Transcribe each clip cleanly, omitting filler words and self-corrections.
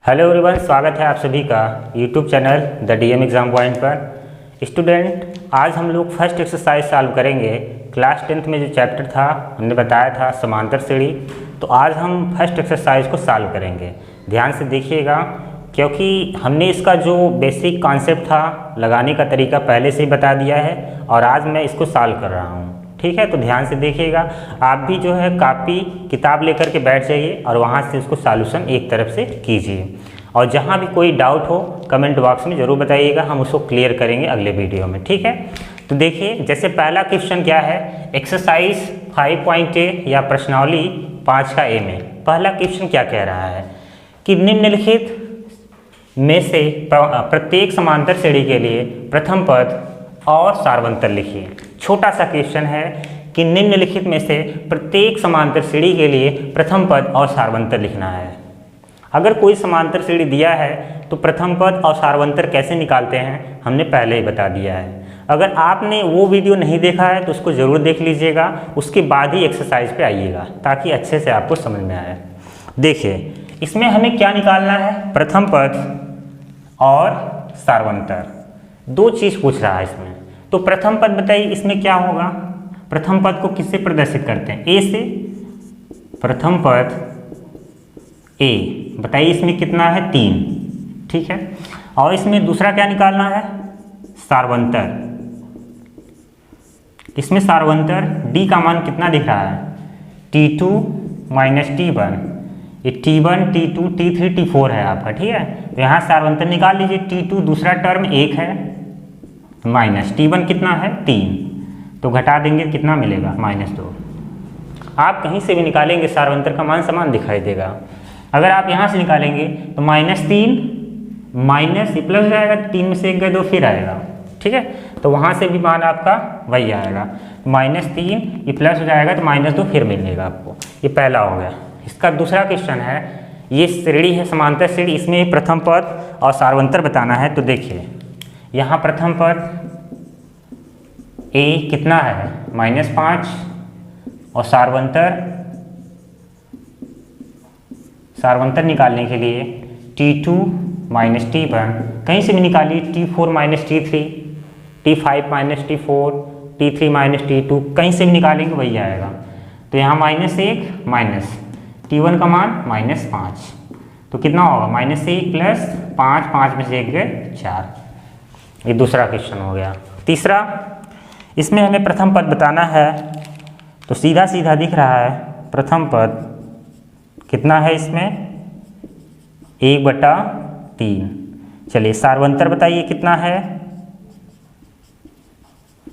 Hello everyone, स्वागत है आप सभी का YouTube channel the DM exam point पर। स्टूडेंट, आज हम लोग फर्स्ट एक्सरसाइज सॉल्व करेंगे। क्लास 10th में जो चैप्टर था हमने बताया था समांतर सीढ़ी, तो आज हम फर्स्ट एक्सरसाइज को सॉल्व करेंगे। ध्यान से देखिएगा क्योंकि हमने इसका जो बेसिक कॉन्सेप्ट था लगाने का तरीका पहले से ही बता दिया है और आज मैं इसको सॉल्व कर रहा हूँ। ठीक है, तो ध्यान से देखिएगा। आप भी जो है कॉपी किताब लेकर के बैठ जाइए और वहाँ से उसको सॉल्यूशन एक तरफ से कीजिए, और जहाँ भी कोई डाउट हो कमेंट बॉक्स में ज़रूर बताइएगा, हम उसको क्लियर करेंगे अगले वीडियो में। ठीक है, तो देखिए जैसे पहला क्वेश्चन क्या है, एक्सरसाइज 5.a या प्रश्नावली 5 का ए में पहला क्वेश्चन क्या कह रहा है कि निम्नलिखित में से प्रत्येक समांतर श्रेणी के लिए प्रथम पद और सारवंतर लिखिए। छोटा सा क्वेश्चन है कि निम्नलिखित में से प्रत्येक समांतर श्रेणी के लिए प्रथम पद और सारवंतर लिखना है। अगर कोई समांतर श्रेणी दिया है तो प्रथम पद और सारवंतर कैसे निकालते हैं हमने पहले ही बता दिया है। अगर आपने वो वीडियो नहीं देखा है तो उसको ज़रूर देख लीजिएगा, उसके बाद ही एक्सरसाइज पे आइएगा ताकि अच्छे से आपको समझ में आए। देखिए इसमें हमें क्या निकालना है, प्रथम पद और सारवंतर, दो चीज़ पूछ रहा है इसमें। तो प्रथम पद बताइए इसमें क्या होगा, प्रथम पद को किससे प्रदर्शित करते हैं, ए से। प्रथम पद ए, बताइए इसमें कितना है, 3। ठीक है, और इसमें दूसरा क्या निकालना है, सारवंतर। इसमें सारवंतर डी का मान कितना दिख रहा है, T2 माइनस T1। ये T1 T2 T3 T4 है आपका। ठीक है, तो यहाँ सारवंतर निकाल लीजिए। T2 दूसरा टर्म 1 है माइनस T1 कितना है 3, तो घटा देंगे कितना मिलेगा -2। आप कहीं से भी निकालेंगे सारवंतर का मान समान दिखाई देगा। अगर आप यहाँ से निकालेंगे तो -3 माइनस ये प्लस हो जाएगा, 3 में से 1 गए 2 फिर आएगा। ठीक है, तो वहाँ से भी मान आपका वही आएगा, -3 ये प्लस हो जाएगा तो -2 फिर मिलेगा आपको। ये पहला हो गया। इसका दूसरा क्वेश्चन है, ये श्रेणी है समांतर श्रेणी, इसमें प्रथम पद और सारवंतर बताना है। तो देखिए यहाँ प्रथम पद ए कितना है -5 और सारवंतर निकालने के लिए T2 माइनस T1, कहीं से भी निकालिए, T4 minus T3, T5 minus T4, T3 minus T2, कहीं से भी निकालेंगे वही आएगा। तो यहाँ -1 माइनस T1 का मान -5, तो कितना होगा -1 प्लस 5, 5 में से 1 गए 4। ये दूसरा क्वेश्चन हो गया। तीसरा, इसमें हमें प्रथम पद बताना है, तो सीधा सीधा दिख रहा है प्रथम पद कितना है इसमें 1/3। चलिए सारवंतर बताइए कितना है,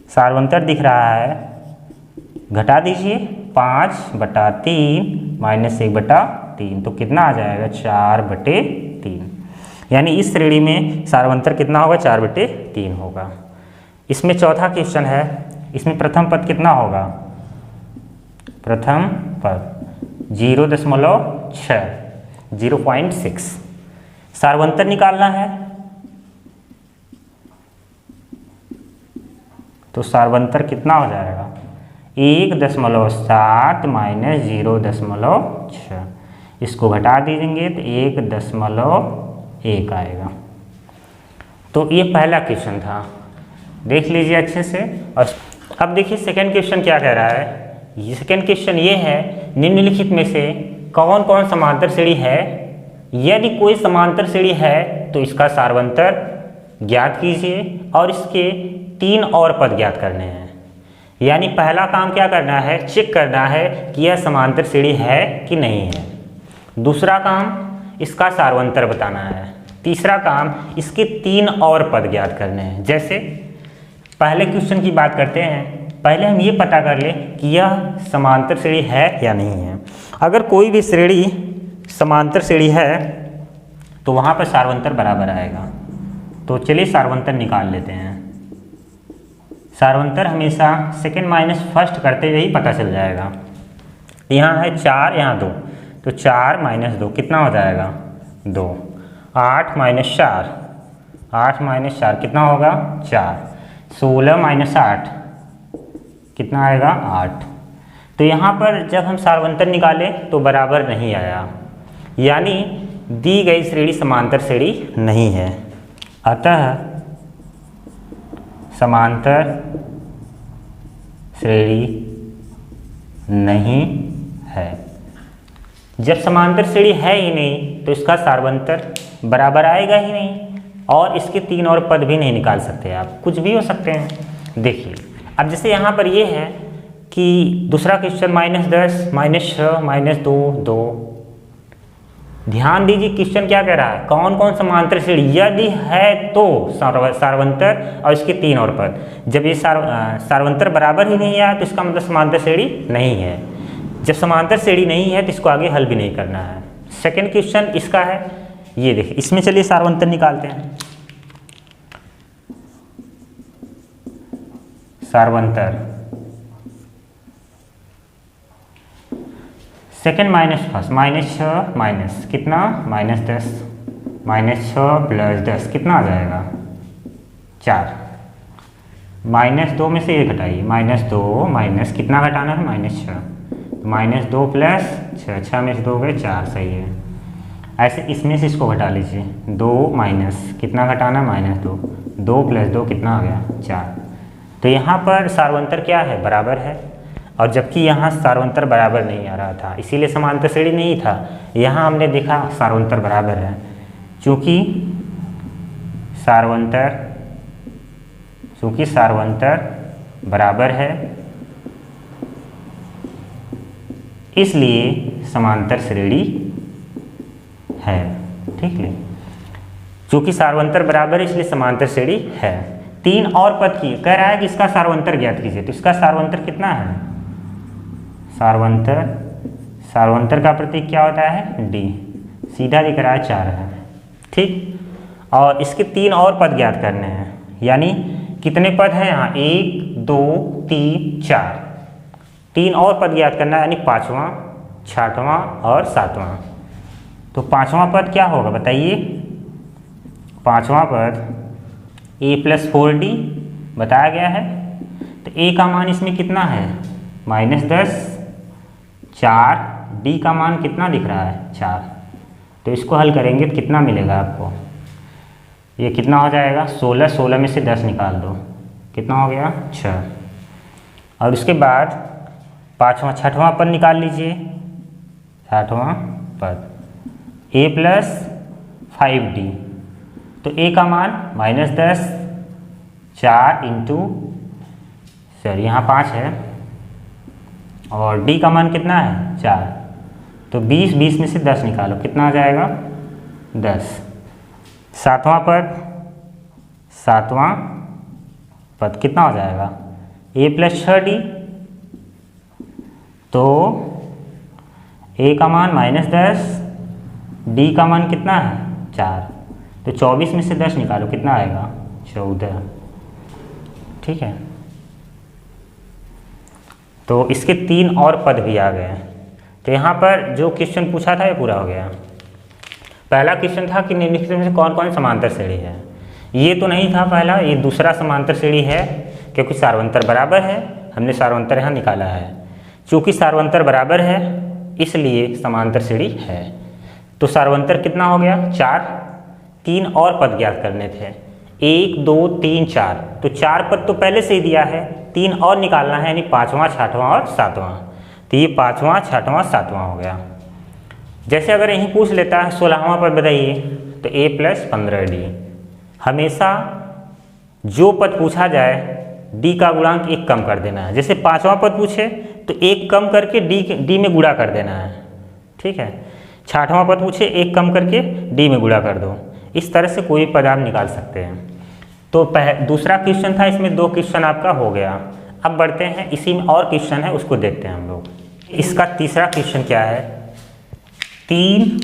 सारवंतर दिख रहा है, घटा दीजिए 5/3 माइनस 1/3, तो कितना आ जाएगा 4/3। यानी इस श्रेणी में सारवंतर कितना होगा, 4/3 होगा। इसमें चौथा क्वेश्चन है, इसमें प्रथम पद कितना होगा, प्रथम पद 0.6 0.6। सारवंतर निकालना है, तो सारवंतर कितना हो जाएगा 1.7 माइनस 0.6, इसको घटा दीजिए तो 1.1 आएगा। तो ये पहला क्वेश्चन था, देख लीजिए अच्छे से। और अब देखिए सेकंड क्वेश्चन क्या कह रहा है। ये सेकंड क्वेश्चन ये है, निम्नलिखित में से कौन कौन समांतर श्रेणी है, यदि कोई समांतर श्रेणी है तो इसका सारवंतर ज्ञात कीजिए और इसके 3 और पद ज्ञात करने हैं। यानी पहला काम क्या करना है, चेक करना है कि यह समांतर श्रेणी है कि नहीं है। दूसरा काम इसका सारवंतर बताना है। तीसरा काम इसके 3 और पद ज्ञात करने हैं। जैसे पहले क्वेश्चन की बात करते हैं, पहले हम ये पता कर लें कि यह समांतर श्रेणी है या नहीं है। अगर कोई भी श्रेणी समांतर श्रेणी है तो वहाँ पर सारवंतर बराबर आएगा। तो चलिए सारवंतर निकाल लेते हैं। सारवंतर हमेशा सेकंड माइनस फर्स्ट करते हुए ही पता चल जाएगा। यहाँ है 4, यहाँ 2, तो 4 - 2 कितना हो जाएगा 2। 8 - 4, 8 - 4 कितना होगा 4। 16 - 8 कितना आएगा 8। तो यहाँ पर जब हम सारवंतर निकालें तो बराबर नहीं आया, यानी दी गई श्रेणी समांतर श्रेणी नहीं है, अतः समांतर श्रेणी नहीं है। जब समांतर श्रेणी है ही नहीं तो इसका सार्वंतर बराबर आएगा ही नहीं, और इसके 3 और पद भी नहीं निकाल सकते आप, कुछ भी हो सकते हैं। देखिए अब जैसे यहाँ पर ये है कि दूसरा क्वेश्चन -10 -6 -2 2। ध्यान दीजिए क्वेश्चन क्या कह रहा है, कौन कौन समांतर श्रेणी यदि है तो सार्वंतर और इसके 3 और पद। जब ये सार्वंतर बराबर ही नहीं है तो इसका मतलब समांतर श्रेणी नहीं है। जब समांतर श्रेणी नहीं है तो इसको आगे हल भी नहीं करना है। सेकंड क्वेश्चन इसका है, ये देखिए इसमें चलिए सार्वंतर निकालते हैं। सार्वंतर सेकेंड माइनस फर्स्ट, -6 माइनस कितना -10, -6 + 10 कितना आ जाएगा 4। -2 में से 1 घटाइए, -2 माइनस कितना घटाना है -6, -2 + 6, 6 में से 2 गए 4, सही है। ऐसे इसमें से इसको घटा लीजिए, 2 माइनस कितना घटाना -2, 2 + 2 कितना आ गया 4। तो यहाँ पर सार्वंतर क्या है, बराबर है, और जबकि यहाँ सार्वंतर बराबर नहीं आ रहा था इसीलिए समांतर श्रेणी नहीं था। यहाँ हमने देखा सार्वंतर बराबर है, चूँकि सार्वंतर बराबर है इसलिए समांतर श्रेणी है। ठीक है, चूँकि सार्वंतर बराबर है इसलिए समांतर श्रेणी है। 3 और पद की कह रहा है कि इसका सार्वंतर ज्ञात कीजिए, तो इसका सार्वंतर कितना है, सार्वंतर का प्रतीक क्या होता है D, सीधा दिख रहा है 4 है। ठीक, और इसके 3 और पद ज्ञात करने हैं, यानी कितने पद हैं यहाँ 1 2 3 4, 3 और पद ज्ञात करना है, यानी 5वां 6वां और 7वां। तो 5वां पद क्या होगा बताइए, 5वां पद a + 4d बताया गया है। तो a का मान इसमें कितना है -10, 4, d का मान कितना दिख रहा है 4। तो इसको हल करेंगे तो कितना मिलेगा आपको, ये कितना हो जाएगा 16, 16 में से 10 निकाल दो, कितना हो गया 6। और उसके बाद 5वां 6वां पद निकाल लीजिए, 6वां पद a + 5d। तो a का मान -10, 4 इंटू यहाँ 5 है, और d का मान कितना है 4। तो 20, 20 में से 10 निकालो, कितना आ जाएगा 10। 7वां पद कितना हो जाएगा a + 6d। तो a का मान -10, d का मान कितना है 4। तो 24 में से 10 निकालो, कितना आएगा 14। ठीक है, तो इसके 3 और पद भी आ गए। तो यहाँ पर जो क्वेश्चन पूछा था ये पूरा हो गया। पहला क्वेश्चन था कि निम्नलिखित में से कौन कौन समांतर श्रेणी है, ये तो नहीं था पहला, ये दूसरा समांतर श्रेणी है, क्योंकि सार्वंतर बराबर है, हमने सार्वंतर यहाँ निकाला है। चूँकि सार्वंतर बराबर है इसलिए समांतर श्रेणी है। तो सार्वंतर कितना हो गया 4, 3 और पद ज्ञात करने थे, 1 2 3 4। तो 4 पद तो पहले से ही दिया है, 3 और निकालना है, यानी 5वां 6वां और 7वां। तो ये 5वां 6वां 7वां हो गया। जैसे अगर यहीं पूछ लेता है 16वां पद बताइए, तो a + 15d। हमेशा जो पद पूछा जाए d का गुणांक 1 कम कर देना है। जैसे 5वां पद पूछे तो 1 कम करके d में गुणा कर देना है। ठीक है, 6वां पद पूछे 1 कम करके d में गुणा कर दो। इस तरह से कोई पद आप निकाल सकते हैं। तो दूसरा क्वेश्चन था, इसमें 2 क्वेश्चन आपका हो गया। अब बढ़ते हैं, इसी में और क्वेश्चन है उसको देखते हैं हम लोग। इसका तीसरा क्वेश्चन क्या है, 3,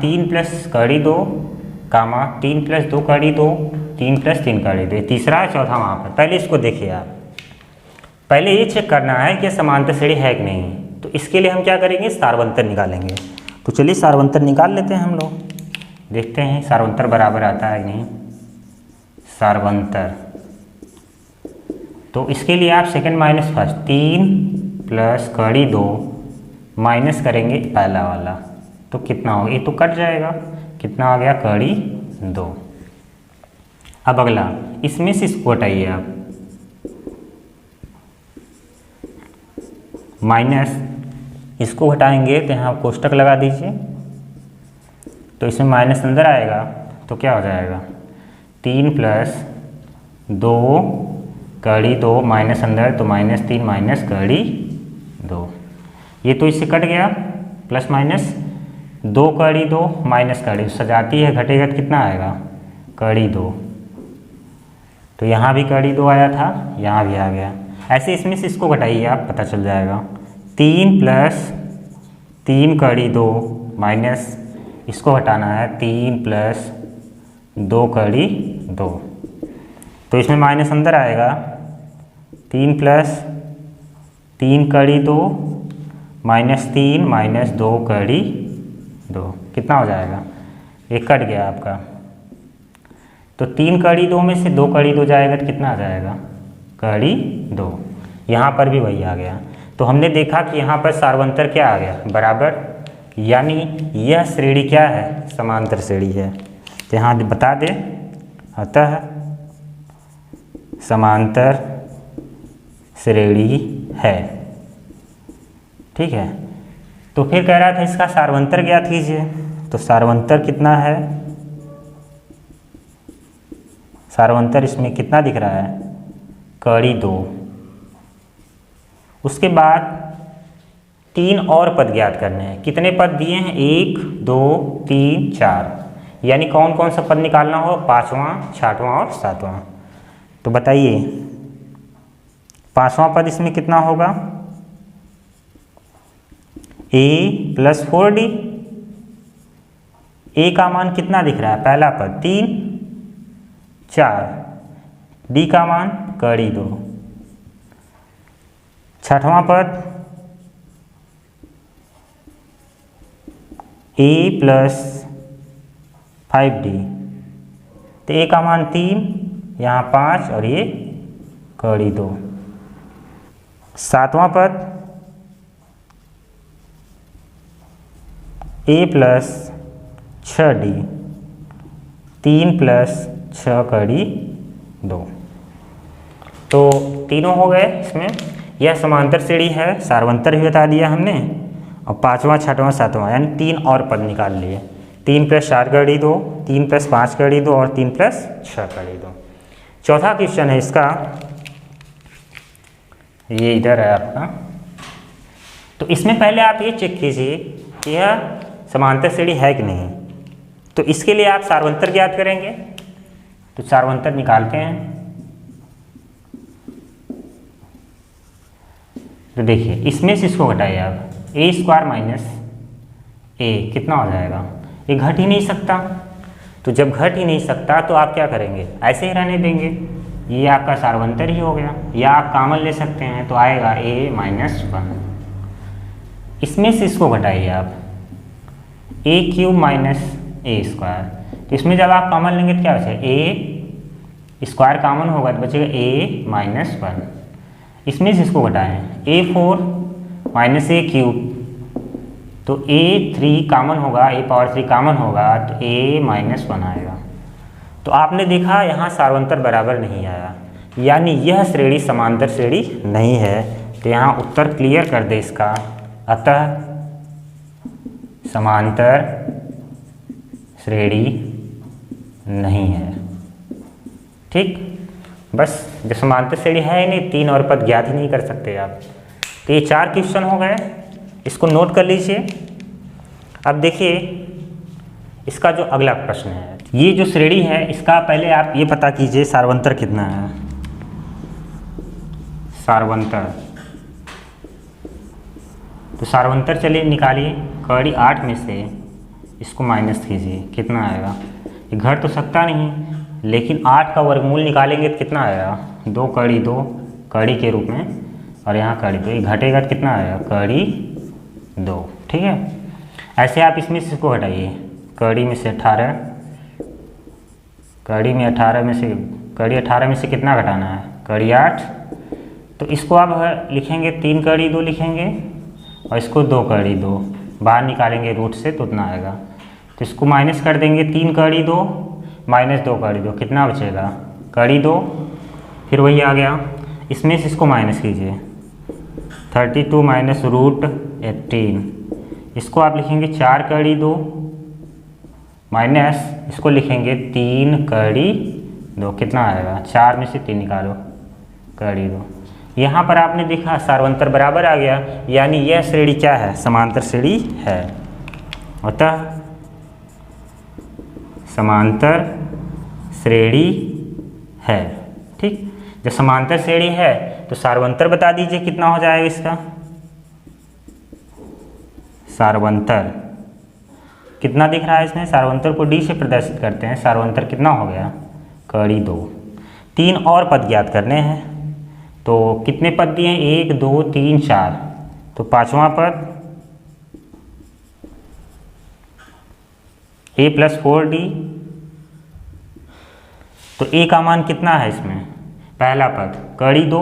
3 + कड़ी 2, 3 + 2 कड़ी 2, 3 + 3 कड़ी 2। ये तीसरा है, चौथा वहाँ पर। पहले इसको देखिए आप, पहले ये चेक करना है कि समांतर श्रेणी है कि नहीं। तो इसके लिए हम क्या करेंगे, सार्वंतर निकालेंगे। तो चलिए सार्वंतर निकाल लेते हैं हम लोग, देखते हैं सार्वंतर बराबर आता है कि नहीं। सार्वंतर, तो इसके लिए आप सेकंड माइनस फर्स्ट, 3 + कड़ी 2 माइनस करेंगे पहला वाला, तो तो कितना होगा, ये तो कट जाएगा, कितना आ गया कड़ी 2। अब अगला, इसमें से इसको हटाइए आप, माइनस इसको हटाएंगे तो यहाँ कोष्टक लगा दीजिए, तो इसमें माइनस अंदर आएगा तो क्या हो जाएगा 3 + 2 कड़ी 2 माइनस अंदर तो -3 माइनस कड़ी 2, ये तो इससे कट गया, प्लस माइनस 2 कड़ी 2 माइनस कड़ी सजाती है घटेगा तो कितना आएगा कड़ी 2, तो यहाँ भी कड़ी 2 आया था, यहाँ भी आ गया। ऐसे इसमें से इसको घटाइए आप, पता चल जाएगा 3 + 3 कड़ी 2 माइनस इसको हटाना है 3 + 2 कड़ी 2, तो इसमें माइनस अंदर आएगा 3 + 3 कड़ी 2 -3 माइनस 2 कड़ी 2, कितना हो जाएगा, ये कट गया आपका, तो 3 कड़ी 2 में से 2 कड़ी 2 जाएगा तो कितना आ जाएगा कड़ी 2, यहाँ पर भी वही आ गया। तो हमने देखा कि यहाँ पर सार्वंतर क्या आ गया बराबर, यानी यह श्रेणी क्या है समांतर श्रेणी है, तो यहाँ बता दें अतः समांतर श्रेणी है, ठीक है। तो फिर कह रहा था इसका सार्वंतर ज्ञात कीजिए, तो सार्वंतर कितना है, सार्वंतर इसमें कितना दिख रहा है कड़ी 2, उसके बाद 3 और पद ज्ञात करने हैं। कितने पद दिए हैं 1 2 3 4, यानी कौन कौन सा पद निकालना हो 5वां 6वां और 7वां, तो बताइए 5वां पद इसमें कितना होगा a + 4d, a का मान कितना दिख रहा है पहला पद 3 4, d का मान कड़ी 2, 6वां पद a + 5d, तो a का मान 3 यहाँ 5 और ये कड़ी 2, 7वां पद a + 6d, 3 + 6 कड़ी 2, तो तीनों हो गए इसमें। यह समांतर श्रेणी है, सार्वंतर भी बता दिया हमने, और 5वां 6वां 7वां यानी 3 और पद निकाल लिए, 3 + 4 कड़ी 2, 3 + 5 कड़ी 2 और 3 + 6 कड़ी 2। चौथा क्वेश्चन है इसका, ये इधर है आपका, तो इसमें पहले आप ये चेक कीजिए कि यह समांतर श्रेणी है कि नहीं, तो इसके लिए आप सार्वंतर ज्ञात करेंगे, तो सार्वंतर निकालते हैं। तो देखिए इसमें से इसको घटाइए आप, a² - a कितना हो जाएगा, ये घट ही नहीं सकता, तो जब घट ही नहीं सकता तो आप क्या करेंगे ऐसे ही रहने देंगे, ये आपका सार्वंतर ही हो गया, या आप कॉमन ले सकते हैं तो आएगा a - 1। इसमें से इसको घटाइए आप a³ - a², तो इसमें जब आप कॉमन लेंगे तो क्या बचेगा a² कॉमन होगा तो बचेगा a - 1, इसमें से इसको घटाएं a4 - a³, तो a3 कॉमन होगा, a⁴ कॉमन होगा तो a - 1 आएगा। तो आपने देखा यहाँ सार्वंतर बराबर नहीं आया, यानी यह श्रेणी समांतर श्रेणी नहीं है, तो यहाँ उत्तर क्लियर कर दे इसका, अतः समांतर श्रेणी नहीं है, ठीक। बस जो समांतर श्रेणी है ही नहीं, 3 और पद ज्ञात ही नहीं कर सकते आप। तो ये 4 क्वेश्चन हो गए, इसको नोट कर लीजिए। अब देखिए इसका जो अगला प्रश्न है, ये जो श्रेणी है इसका पहले आप ये पता कीजिए सार्वंतर कितना है। सार्वंतर, तो सार्वंतर चलिए निकालिए, कड़ी 8 में से इसको माइनस कीजिए, कितना आएगा, ये घट तो सकता नहीं, लेकिन 8 का वर्गमूल निकालेंगे तो कितना आएगा 2 कड़ी 2 कड़ी के रूप में, और यहाँ कड़ी 2, ये घटेगा तो कितना आएगा कड़ी 2, ठीक है। ऐसे आप इसमें से इसको हटाइए, कड़ी में से 18, कड़ी में 18 में से, कड़ी 18 में से कितना घटाना है कड़ी 8, तो इसको आप लिखेंगे 3 कड़ी 2 लिखेंगे, और इसको 2 कड़ी 2, बाहर निकालेंगे रूट से तो उतना आएगा। तो इसको माइनस कर देंगे, 3 कड़ी 2 माइनस 2 कड़ी 2, कितना बचेगा कड़ी 2, फिर वही आ गया। इसमें से इसको माइनस कीजिए, 32 माइनस रूट 18, इसको आप लिखेंगे 4 कड़ी 2 माइनस इसको लिखेंगे 3 कड़ी 2, कितना आएगा 4 में से 3 निकालो कड़ी 2। यहाँ पर आपने देखा सार्वंतर बराबर आ गया, यानी यह श्रेणी क्या है, समांतर श्रेणी है। अतः समांतर श्रेणी है। ठीक, जब समांतर श्रेणी है तो सार्वंतर बता दीजिए कितना हो जाएगा इसका। सार्वंतर कितना दिख रहा है इसमें, सार्वंतर को डी से प्रदर्शित करते हैं। सार्वंतर कितना हो गया कड़ी 2। 3 और पद ज्ञात करने हैं, तो कितने पद दिए हैं 1 2 3 4, तो पांचवा पद a + 4d। तो a का मान कितना है इसमें, पहला पद कड़ी 2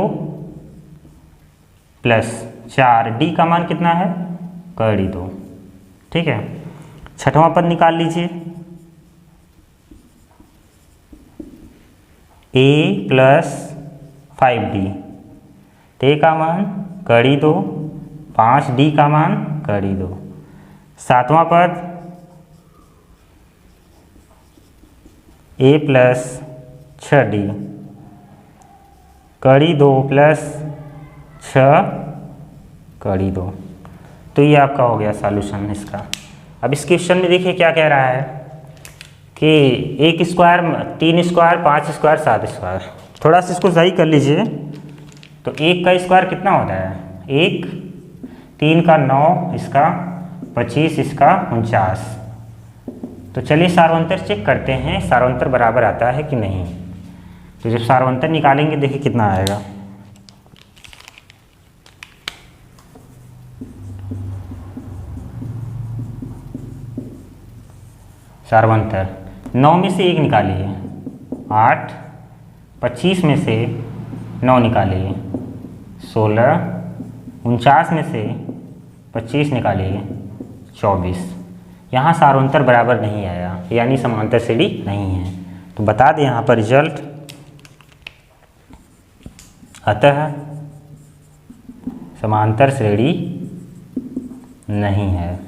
+ 4, d का मान कितना है कड़ी 2। ठीक है, छठवां पद निकाल लीजिए, a + 5d, a का मान कड़ी 2, 5d का मान कड़ी 2। सातवां पद a + 6d, कड़ी 2 + 6 कड़ी 2। तो ये आपका हो गया सॉल्यूशन इसका। अब इस क्वेश्चन में देखिए क्या कह रहा है कि 1 स्क्वायर 3 स्क्वायर 5 स्क्वायर 7 स्क्वायर, थोड़ा सा इसको सही कर लीजिए। तो 1 का स्क्वायर कितना होता है 1, 3 का 9, इसका 25, इसका 49। तो चलिए सार्वंतर चेक करते हैं, सार्वंतर बराबर आता है कि नहीं। तो जब सार्वंतर निकालेंगे देखिए कितना आएगा। सार्वंतर 9 में से 1 निकालिए 8, 25 में से 9 निकालिए 16, 49 में से 25 निकालिए 24। यहाँ सार्वंतर बराबर नहीं आया, यानी समांतर श्रेणी नहीं है। तो बता दें यहाँ पर रिजल्ट, अतः समांतर श्रेणी नहीं है।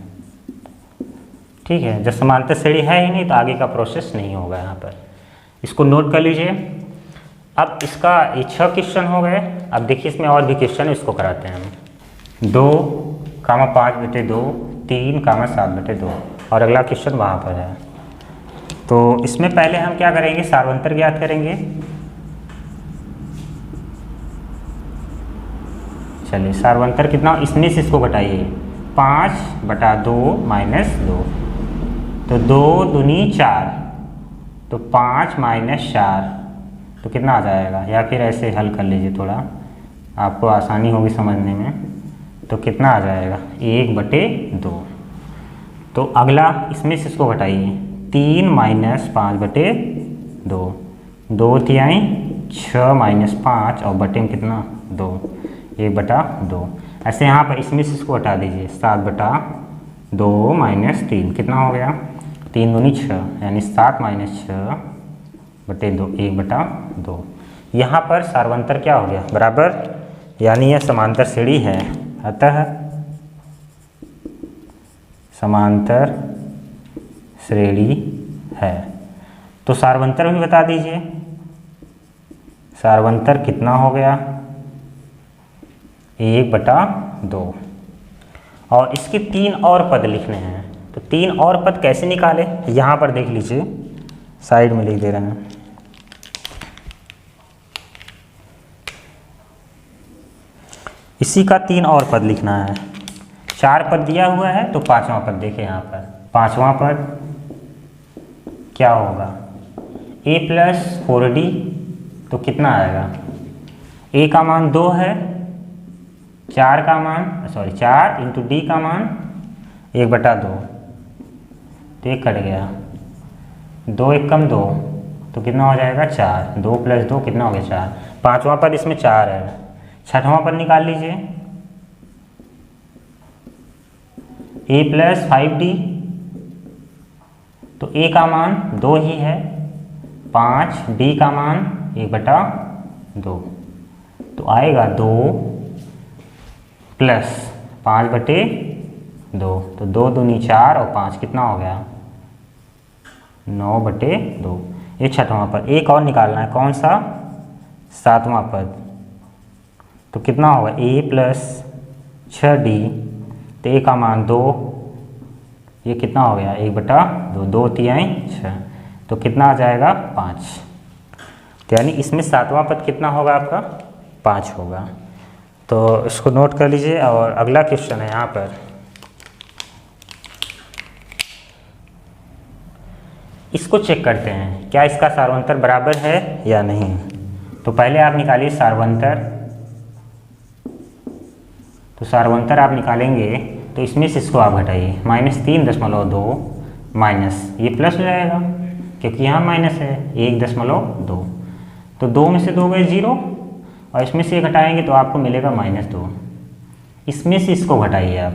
ठीक है, जब समांतर श्रेणी है ही नहीं तो आगे का प्रोसेस नहीं होगा। यहाँ पर इसको नोट कर लीजिए। अब इसका ये 6 क्वेश्चन हो गए। अब देखिए इसमें और भी क्वेश्चन इसको कराते हैं हम। 2, 5/2, 3, 7/2 और अगला क्वेश्चन वहाँ पर है। तो इसमें पहले हम क्या करेंगे, सार्वंतर ज्ञात करेंगे। चलिए सार्वंतर कितना, इसमें से इसको घटाइए 5/2 - 2, तो 2 दूनी 4, तो 5 - 4, तो कितना आ जाएगा, या फिर ऐसे हल कर लीजिए, थोड़ा आपको आसानी होगी समझने में। तो कितना आ जाएगा 1/2। तो अगला इसमें से इसको घटाइए 3 - 5/2, 2 तिहाई 6 - 5 और बटे में कितना 2, 1/2। ऐसे यहाँ पर इसमें से इसको हटा दीजिए 7/2 - 3, कितना हो गया 3 दूनी 6, यानी 7 - 6/2, 1/2। यहाँ पर सार्वंतर क्या हो गया बराबर, यानी यह समांतर श्रेणी है। अतः समांतर श्रेणी है। तो सार्वंतर भी बता दीजिए, सार्वंतर कितना हो गया 1/2। और इसके 3 और पद लिखने हैं। तो 3 और पद कैसे निकाले, यहाँ पर देख लीजिए, साइड में लिख दे रहे हैं। इसी का 3 और पद लिखना है। 4 पद दिया हुआ है, तो 5वां पद देखें यहाँ पर। 5वां पद क्या होगा a + 4d, तो कितना आएगा, a का मान 2 है, 4 का मान 4 × d का मान 1/2, तो 1 कट गया, 2 1 कम 2, तो कितना हो जाएगा 4, 2 + 2 कितना हो गया 4। 5वां पद इसमें 4 है। 6वां पद निकाल लीजिए, ए प्लस 5d, तो ए का मान 2 ही है, 5, डी का मान 1/2, तो आएगा 2 प्लस 5/2, तो 2 दूनी 4 और 5 कितना हो गया 9/2। ये छठवां पद। एक और निकालना है, कौन सा, सातवां पद, तो कितना होगा ए प्लस 6d, तो ए का मान 2, ये कितना हो गया 1/2, 2 3 6, तो कितना आ जाएगा 5। तो यानी इसमें सातवां पद कितना होगा आपका 5 होगा। तो इसको नोट कर लीजिए। और अगला क्वेश्चन है यहाँ पर, इसको चेक करते हैं क्या इसका सार्वंतर बराबर है या नहीं। तो पहले आप निकालिए सार्वंतर। तो सार्वंतर आप निकालेंगे तो इसमें से इसको आप घटाइए, -3.2 माइनस, ये प्लस हो जाएगा क्योंकि यहाँ माइनस है, 1.2, तो 2 में से 2 गए 0 और इसमें से घटाएंगे तो आपको मिलेगा -2। इसमें से इसको घटाइए आप,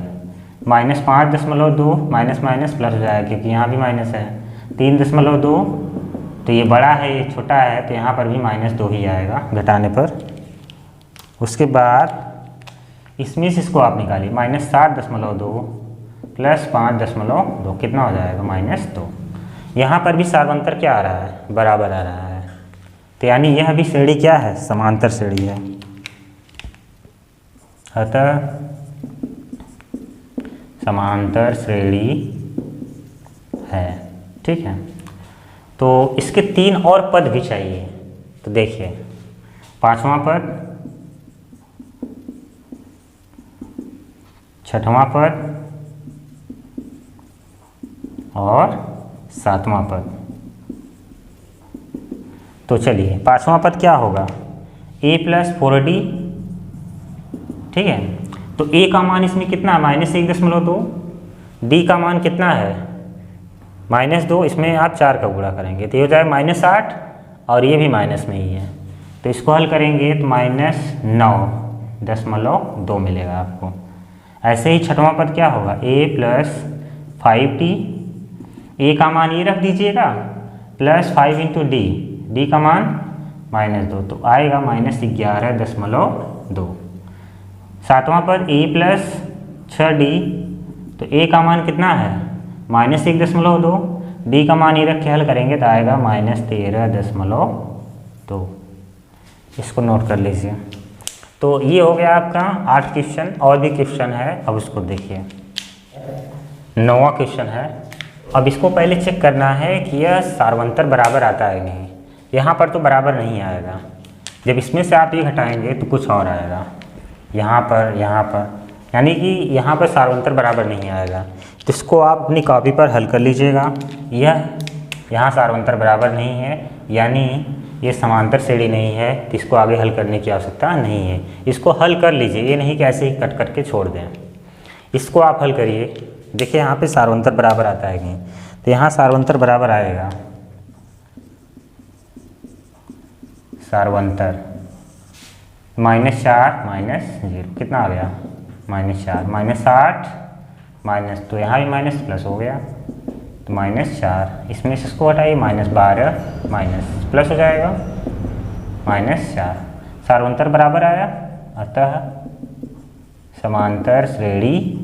-5.2, माइनस माइनस प्लस हो जाएगा क्योंकि यहाँ भी माइनस है, 3.2, तो ये बड़ा है ये छोटा है, तो यहाँ पर भी -2 ही आएगा घटाने पर। उसके बाद इसमें से इसको आप निकालिए, -7.2 प्लस 5.2 कितना हो जाएगा -2। यहाँ पर भी सार्वंतर क्या आ रहा है, बराबर आ रहा है, तो यानी यह भी श्रेणी क्या है, समांतर श्रेणी है। अतः समांतर श्रेणी है, ठीक है। तो इसके 3 और पद भी चाहिए, तो देखिए पांचवां पद, छठवां पद और सातवां पद। तो चलिए पांचवां पद क्या होगा, a प्लस 4d, ठीक है। तो a का मान इसमें कितना है -1.2, d का मान कितना है -2, इसमें आप 4 का गुणा करेंगे तो ये हो जाएगा -8 और ये भी माइनस में ही है, तो इसको हल करेंगे तो -9.2 मिलेगा आपको। ऐसे ही छठवां पद क्या होगा, a प्लस 5t, a का मान ये रख दीजिएगा प्लस 5 इंटू डी का मान -2, तो आएगा -11.2। सातवां पद a प्लस 6d, तो a का मान कितना है -1.2, डी का मान ये रख के हल करेंगे तो आएगा -13.2। इसको नोट कर लीजिए। तो ये हो गया आपका 8 क्वेश्चन, और भी क्वेश्चन है, अब उसको देखिए। 9वां क्वेश्चन है। अब इसको पहले चेक करना है कि यह सार्वंतर बराबर आता है नहीं। यहाँ पर तो बराबर नहीं आएगा, जब इसमें से आप ये घटाएंगे तो कुछ और आएगा, यहाँ पर, यानी कि यहाँ पर सार्वंतर बराबर नहीं आएगा। तो इसको आप अपनी कॉपी पर हल कर लीजिएगा। यह यहाँ सार्वंतर बराबर नहीं है, यानी ये समांतर श्रेणी नहीं है, तो इसको आगे हल करने की आवश्यकता नहीं है। इसको हल कर लीजिए, ये नहीं कि ऐसे ही कट करके छोड़ दें। इसको आप हल करिए, देखिए यहाँ पे सार्वंतर बराबर आता है नहीं, तो यहाँ सार्वंतर बराबर आएगा, सार्वंतर -4 -0 कितना आ गया -4, -8 माइनस, तो यहाँ भी माइनस प्लस हो गया तो -4, इसमें से इसको हटाइए -12 माइनस प्लस हो जाएगा -4, सार्वंतर बराबर आया, अतः समांतर श्रेणी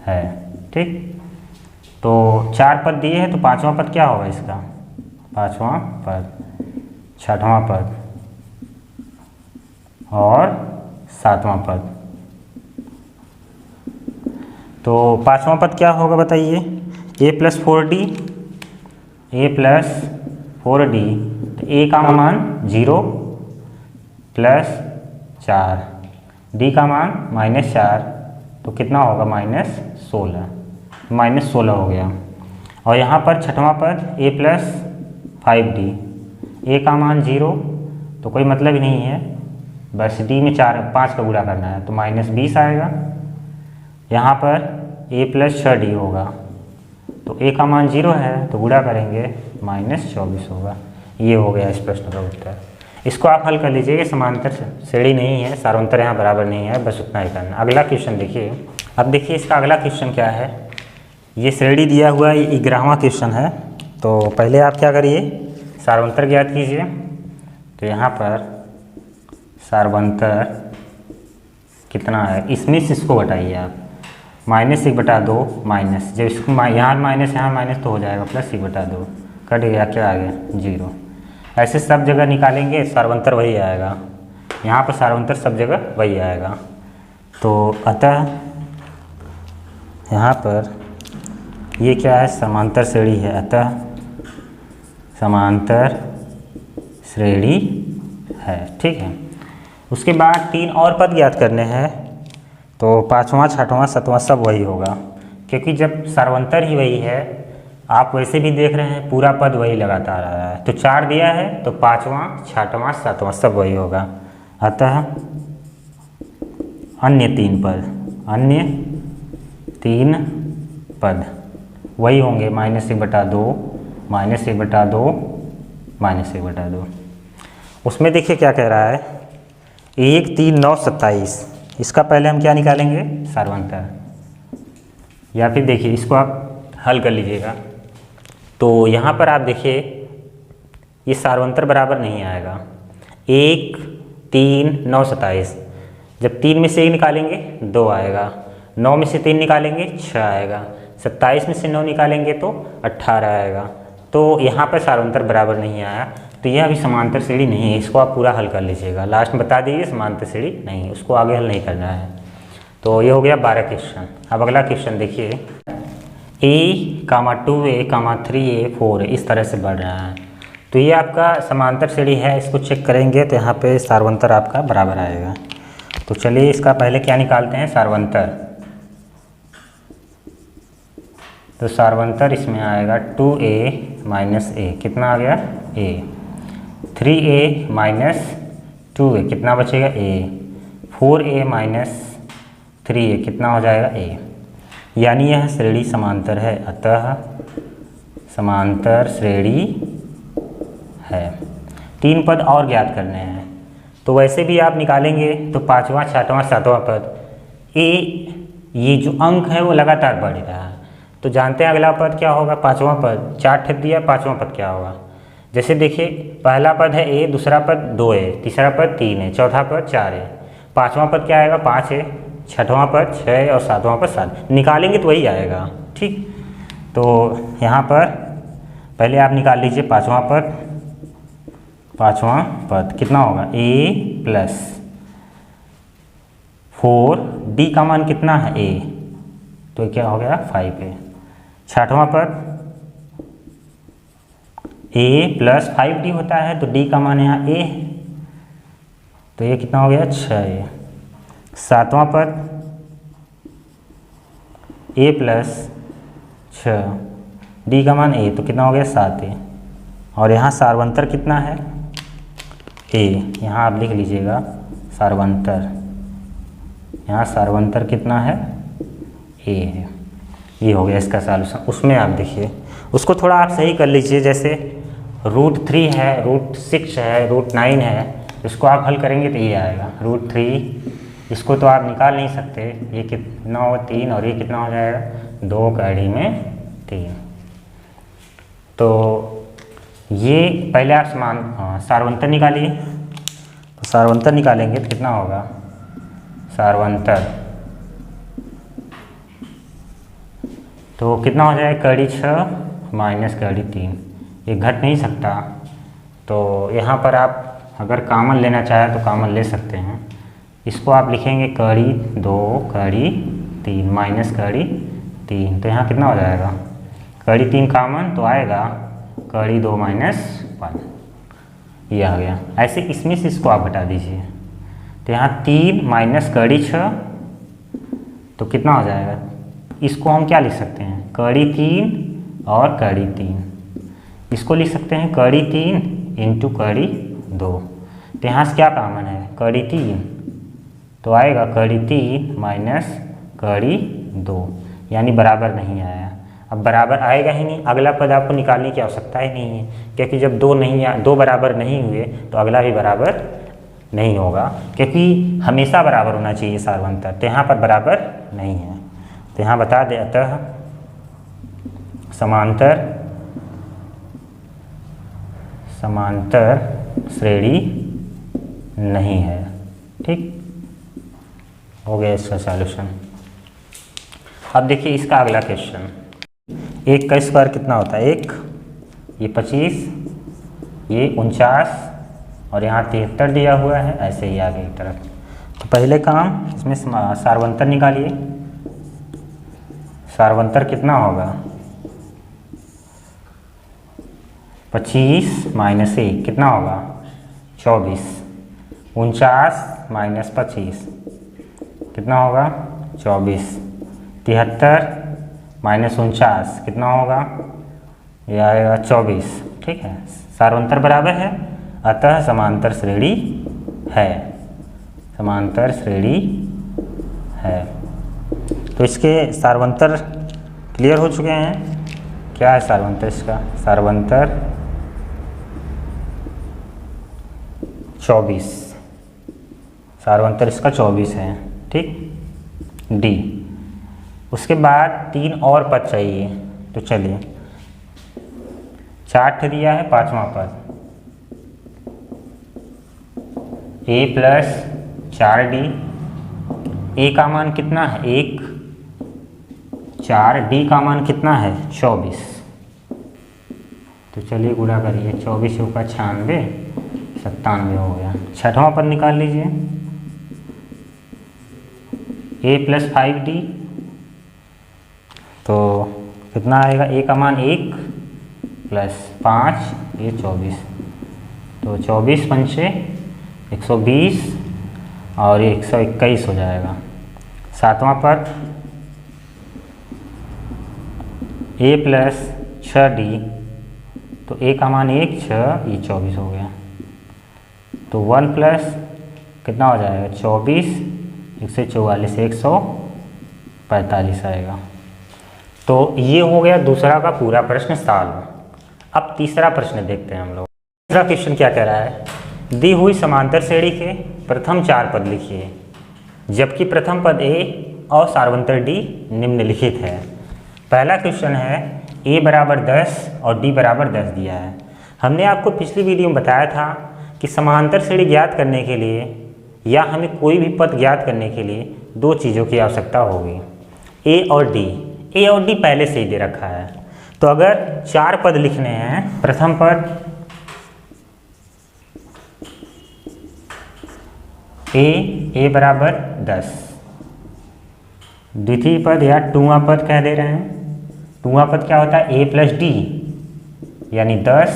है, ठीक। तो 4 पद दिए हैं, तो पांचवां पद क्या होगा इसका, पांचवां पद, छठवां पद और सातवां पद। तो पांचवां पद क्या होगा बताइए, a प्लस 4d, तो a का मान 0 प्लस 4, d का मान -4, तो कितना होगा -16 हो गया। और यहाँ पर छठवां पद a प्लस 5d, a का मान 0, तो कोई मतलब ही नहीं है, बस d में 5 का गुणा करना है, तो -20 आएगा। यहाँ पर a प्लस 6d होगा, तो a का मान 0 है, तो गुणा करेंगे -24 होगा। ये हो गया इस प्रश्न का उत्तर। इसको आप हल कर लीजिए, समांतर श्रेणी नहीं है, सार्वंतर यहाँ बराबर नहीं है, बस उतना ही करना। अगला क्वेश्चन देखिए। अब देखिए इसका अगला क्वेश्चन क्या है, ये श्रेणी दिया हुआ 11वां क्वेश्चन है। तो पहले आप क्या करिए, सार्वंतर ज्ञात कीजिए। तो यहाँ पर सार्वंतर कितना है, इसमें से इसको घटाइए आप, -1/2 माइनस, जब इसको यहाँ माइनस तो हो जाएगा +1/2, कट गया, क्या आ गया 0। ऐसे सब जगह निकालेंगे सार्वंतर वही आएगा, यहाँ पर सार्वंतर सब जगह वही आएगा। तो अतः यहाँ पर ये क्या है, समांतर श्रेणी है, अतः समांतर श्रेणी है। ठीक है, उसके बाद 3 और पद ज्ञात करने हैं। तो 5वां 6वां 7वां सब वही होगा, क्योंकि जब सार्वंतर ही वही है, आप वैसे भी देख रहे हैं पूरा पद वही लगातार आ रहा है। तो 4 दिया है तो 5वां 6वां 7वां सब वही होगा। अतः अन्य 3 पद वही होंगे, -1/2 -1/2 -1/2। उसमें देखिए क्या कह रहा है, 1 3 9 27, इसका पहले हम क्या निकालेंगे, सार्वंतर। या फिर देखिए इसको आप हल कर लीजिएगा। तो यहाँ पर आप देखिए ये सार्वंतर बराबर नहीं आएगा। 1 3 9 27, जब 3 में से 1 निकालेंगे 2 आएगा, 9 में से 3 निकालेंगे 6 आएगा, 27 में से 9 निकालेंगे तो 18 आएगा। तो यहाँ पर सार्वंतर बराबर नहीं आया, तो यह अभी समांतर श्रेणी नहीं है। इसको आप पूरा हल कर लीजिएगा, लास्ट में बता दीजिए समांतर श्रेणी नहीं है, उसको आगे हल नहीं करना है। तो ये हो गया 12 क्वेश्चन। अब अगला क्वेश्चन देखिए, A, 2A, 3A, 4A इस तरह से बढ़ रहा है। तो ये आपका समांतर श्रेणी है, इसको चेक करेंगे तो यहाँ पे सार्वंतर आपका बराबर आएगा। तो चलिए इसका पहले क्या निकालते हैं, सार्वंतर। तो सार्वंतर इसमें आएगा 2A - A, कितना आ गया A, 3A - 2A कितना बचेगा A, 4A - 3A कितना हो जाएगा A। यानी यह श्रेणी समांतर है, अतः समांतर श्रेणी है। 3 पद और ज्ञात करने हैं। तो वैसे भी आप निकालेंगे तो 5वां 6वां 7वां पद, ये जो अंक है वो लगातार बढ़ रहा है। तो जानते हैं अगला पद क्या होगा, 5वां पद। 4 ठेप दिया, 5वां पद क्या होगा। जैसे देखिए पहला पद है A, दूसरा पद 2 है, तीसरा पद 3 है, चौथा पद 4 है, 5वां पद क्या आएगा 5 है, 6वां पद 6 है और 7वां पद 7। निकालेंगे तो वही आएगा। ठीक, तो यहाँ पर पहले आप निकाल लीजिए 5वां पद। 5वां पद कितना होगा A + 4, D का मान कितना है A, तो क्या हो गया 5 है। 6वां पद A + 5D होता है, तो D का मान यहाँ A है, तो ये कितना हो गया 6 है। 7वां पद A + 6, D का मान A, तो कितना हो गया 7 है। और यहाँ सार्वंतर कितना है A, यहाँ आप लिख लीजिएगा सार्वंतर, यहाँ सार्वंतर कितना है A है। ये हो गया इसका सॉल्यूशन। उसमें आप देखिए उसको थोड़ा आप सही कर लीजिए, जैसे √3 है, √6 है, √9 है, इसको आप हल करेंगे तो ये आएगा √3। इसको तो आप निकाल नहीं सकते, ये कितना होगा 3 और ये कितना हो जाएगा 2 कड़ी में 3। तो ये पहले आप सार्वंतर निकालिए। तो सार्वंतर निकालेंगे तो कितना होगा, सार्वंतर तो कितना हो जाएगा कड़ी 6 - कड़ी 3, ये घट नहीं सकता। तो यहाँ पर आप अगर कॉमन लेना चाहें तो कॉमन ले सकते हैं। इसको आप लिखेंगे कड़ी 2 कड़ी 3 - कड़ी 3, तो यहाँ कितना हो जाएगा कड़ी 3 कॉमन तो आएगा कड़ी 2 - 1, ये आ गया। ऐसे इसमें से इसको आप हटा दीजिए, तो यहाँ 3 - कड़ी 6, तो कितना हो जाएगा, इसको हम क्या लिख सकते हैं कड़ी 3 और कड़ी 3, इसको लिख सकते हैं कड़ी 3 × कड़ी 2। तो यहाँ से क्या कॉमन है कड़ी 3, तो आएगा कड़ी 3 - कड़ी 2, यानी बराबर नहीं आया। अब बराबर आएगा ही नहीं, अगला पद आपको निकालने की आवश्यकता ही नहीं है, क्योंकि जब 2 बराबर नहीं हुए तो अगला भी बराबर नहीं होगा, क्योंकि हमेशा बराबर होना चाहिए सार्वंतर, तो यहाँ पर बराबर नहीं है। तो यहाँ बता दें अतः समांतर श्रेणी नहीं है। ठीक, हो गया इसका सॉल्यूशन। अब देखिए इसका अगला क्वेश्चन, 1 का स्क्वायर कितना होता है? 1, ये 25, ये 49 और यहाँ 73 दिया हुआ है, ऐसे ही आगे एक तरफ। तो पहले काम इसमें सार्वंतर निकालिए। सार्वंतर कितना होगा? 25 माइनस 1 कितना होगा? 24। 49 माइनस 25 कितना होगा? 24। 73 माइनस 49 कितना होगा? यह आएगा 24। ठीक है, सार्वंतर बराबर है, अतः समांतर श्रेणी है। समांतर श्रेणी है। तो इसके सार्वंतर क्लियर हो चुके हैं। क्या है सार्वंतर इसका? सार्वंतर 24। सार्वंतर इसका 24 है। ठीक, डी। उसके बाद 3 और पद चाहिए, तो चलिए 4 दिया है, 5वां पद a प्लस 4d। a का मान कितना है? 1, 4, d का मान कितना है? 24। तो चलिए गुणा करिए, 24 का 96, 97 हो गया। 6वां पद निकाल लीजिए, a प्लस 5d। तो कितना आएगा? a का मान 1 प्लस 5, ये 24। तो 24 पंचे 120 और ये 121 हो जाएगा। 7वां पद a प्लस 6d। तो a का मान 1, 6, ये 24 हो गया। तो 1 प्लस कितना हो जाएगा? 24, 144, 145 आएगा। तो ये हो गया दूसरा का पूरा प्रश्न सॉल्व। अब तीसरा प्रश्न देखते हैं हम लोग। तीसरा क्वेश्चन क्या कह रहा है? दी हुई समांतर श्रेणी के प्रथम 4 पद लिखिए, जबकि प्रथम पद a और सार्वंतर d निम्नलिखित है। पहला क्वेश्चन है a बराबर 10 और d बराबर 10 दिया है। हमने आपको पिछली वीडियो में बताया था कि समांतर श्रेणी ज्ञात करने के लिए या हमें कोई भी पद ज्ञात करने के लिए 2 चीज़ों की आवश्यकता होगी, a और d। a और d पहले से ही दे रखा है। तो अगर 4 पद लिखने हैं, प्रथम पद a बराबर 10, द्वितीय पद या टूवां पद कह दे रहे हैं। टूवां पद क्या होता है? a प्लस d, यानी 10